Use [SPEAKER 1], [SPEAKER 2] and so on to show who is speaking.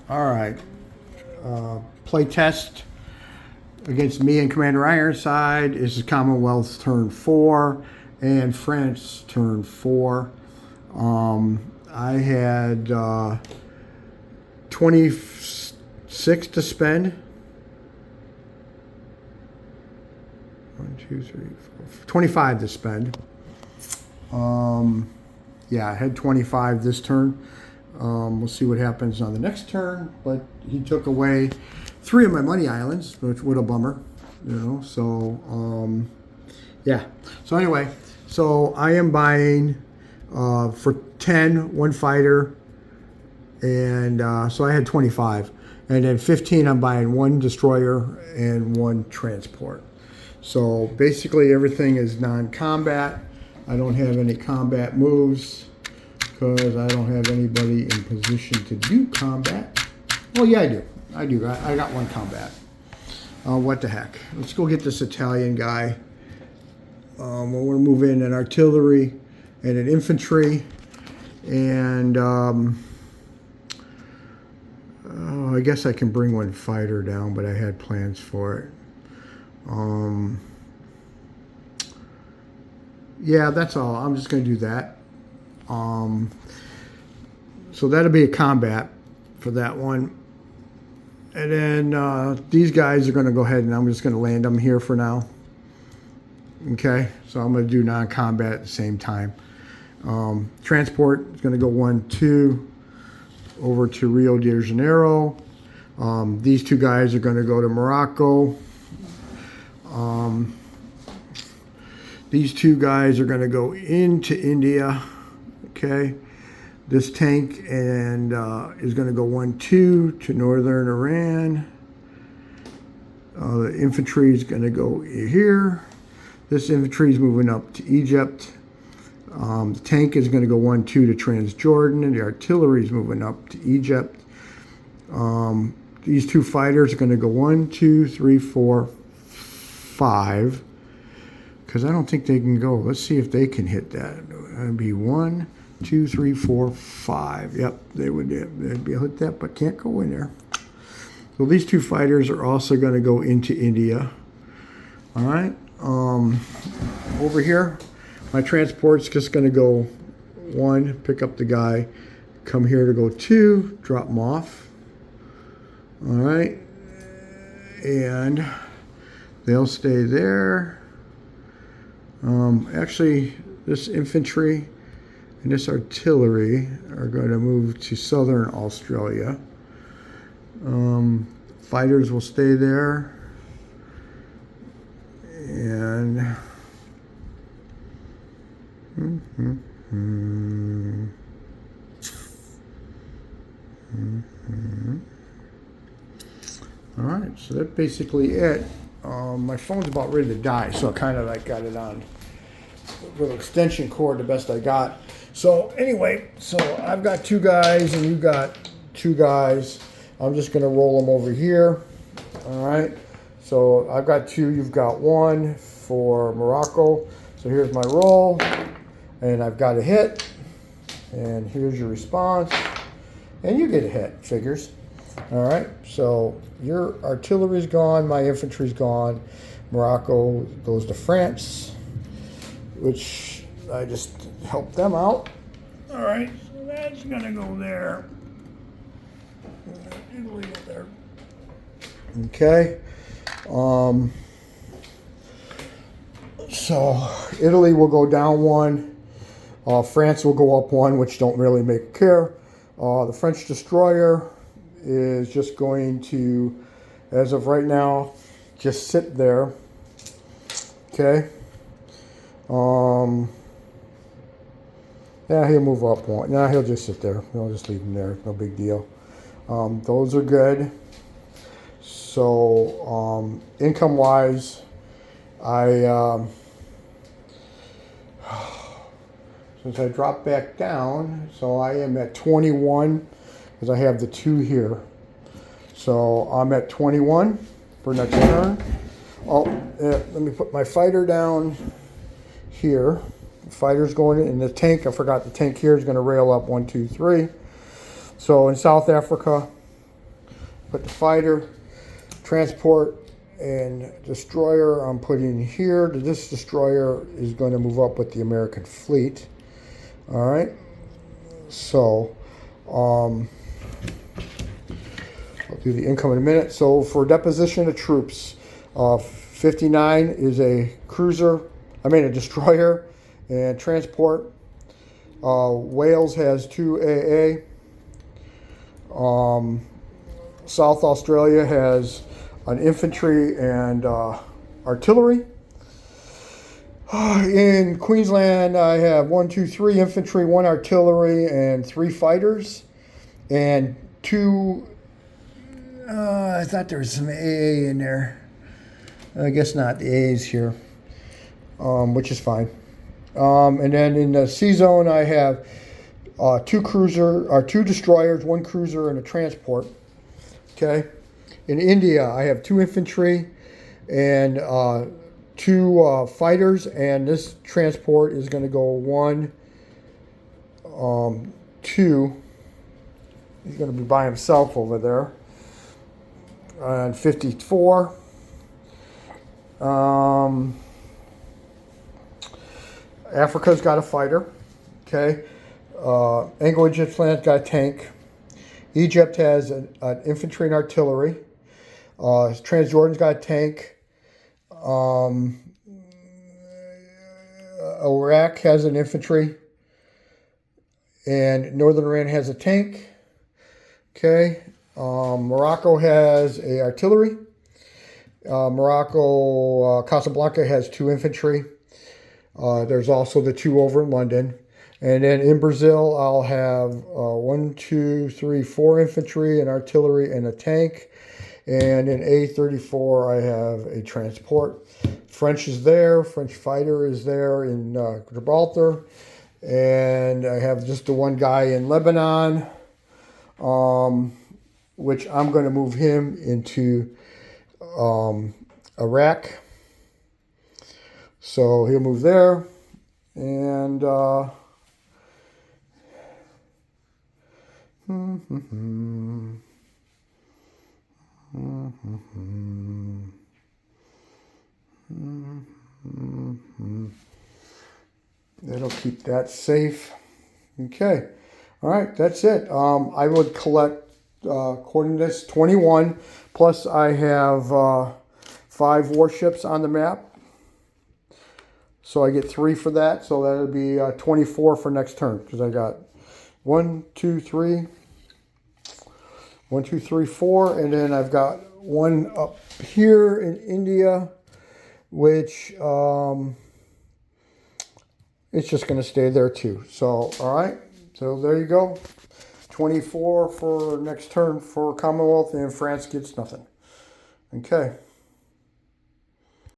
[SPEAKER 1] All right. Play test against me and Commander Ironside. This is Commonwealth's turn 4 and France turn 4. I had 26 to spend. 1, 2, 3, 4, 25 to spend. Yeah, I had 25 this turn. We'll see what happens on the next turn, but he took away 3 of my money islands, which was a bummer, you know. So yeah. So anyway, so I am buying for 10 one fighter, and so I had 25, and then 15 I'm buying 1 destroyer and 1 transport. So basically everything is non-combat. I don't have any combat moves because I don't have anybody in position to do combat. Oh yeah, I do. I got 1 combat. What the heck? Let's go get this Italian guy. We're going to move in an artillery and an infantry. And I guess I can bring 1 fighter down, but I had plans for it. Yeah, that's all. I'm just going to do that. So that'll be a combat for that one. And then these guys are going to go ahead and I'm just going to land them here for now. Okay, so I'm going to do non-combat at the same time. Transport is going to go 1, 2 over to Rio de Janeiro. These 2 guys are going to go to Morocco. These 2 guys are going to go into India. Okay, this tank and is going to go 1, 2 to northern Iran. The infantry is going to go here. This infantry is moving up to Egypt. The tank is going to go 1, 2 to Transjordan, and the artillery is moving up to Egypt. These 2 fighters are going to go 1, 2, 3, 4, 5. Because I don't think they can go. Let's see if they can hit that. That'd be 1, 2, 3, 4, 5. Yep, they'd be able to hit that, but can't go in there. So these 2 fighters are also going to go into India. All right. Over here, my transport's just going to go 1, pick up the guy, come here to go 2, drop him off. All right. And they'll stay there. Actually, this infantry and this artillery are going to move to southern Australia. Fighters will stay there. And all right, so that's basically it. My phone's about ready to die, so I kind of like got it on with extension cord the best I got. So anyway, so I've got 2 guys and you got 2 guys. I'm just going to roll them over here. All right. So I've got 2, you've got 1 for Morocco. So here's my roll, and I've got a hit, and here's your response, and you get a hit, figures. All right, so your artillery's gone, my infantry's gone. Morocco goes to France, which I just helped them out. All right, so that's gonna go there. Italy go there. Okay. So Italy will go down 1. France will go up 1, which don't really make care. The French destroyer is just going to, as of right now, just sit there. Okay. Yeah, he'll move up 1. Nah, he'll just sit there. I'll just leave him there. No big deal. Those are good. So income-wise, since I dropped back down, so I am at 21 because I have the 2 here. So I'm at 21 for next turn. Oh, let me put my fighter down here. The fighter's going in the tank. I forgot the tank here is going to rail up 1, 2, 3. So in South Africa, put the fighter, transport, and destroyer I'm putting here. This destroyer is going to move up with the American fleet. All right. So, I'll do the income in a minute. So for deposition of troops, 59 is a cruiser, a destroyer and transport. Wales has 2 AA. South Australia has an infantry and artillery. In Queensland, I have 1, 2, 3 infantry, 1 artillery, and 3 fighters, and 2. I thought there was some AA in there. I guess not. The AA is here, which is fine. And then in the C zone, I have 2 destroyers, 1 cruiser, and a transport. Okay. In India, I have 2 infantry and 2 fighters, and this transport is going to go 1, 2. He's going to be by himself over there. And 54. Africa's got a fighter. Okay. Anglo-Egypt's got a tank. Egypt has an infantry and artillery. Transjordan's got a tank. Iraq has an infantry. And Northern Iran has a tank. Okay. Morocco has a artillery. Casablanca has 2 infantry. There's also the 2 over in London. And then in Brazil, I'll have 1, 2, 3, 4 infantry, an artillery, and a tank. And in A34, I have a transport. French is there. French fighter is there in Gibraltar. And I have just the 1 guy in Lebanon, which I'm going to move him into Iraq. So he'll move there. And that'll keep that safe. Okay. All right, that's it. I would collect, according to this, 21, plus I have 5 warships on the map. So I get 3 for that, so that'll be 24 for next turn, because I got 1, 2, 3, 1, 2, 3, 4, and then I've got 1 up here in India, which it's just going to stay there too. So, all right, so there you go. 24 for next turn for Commonwealth, and France gets nothing. Okay.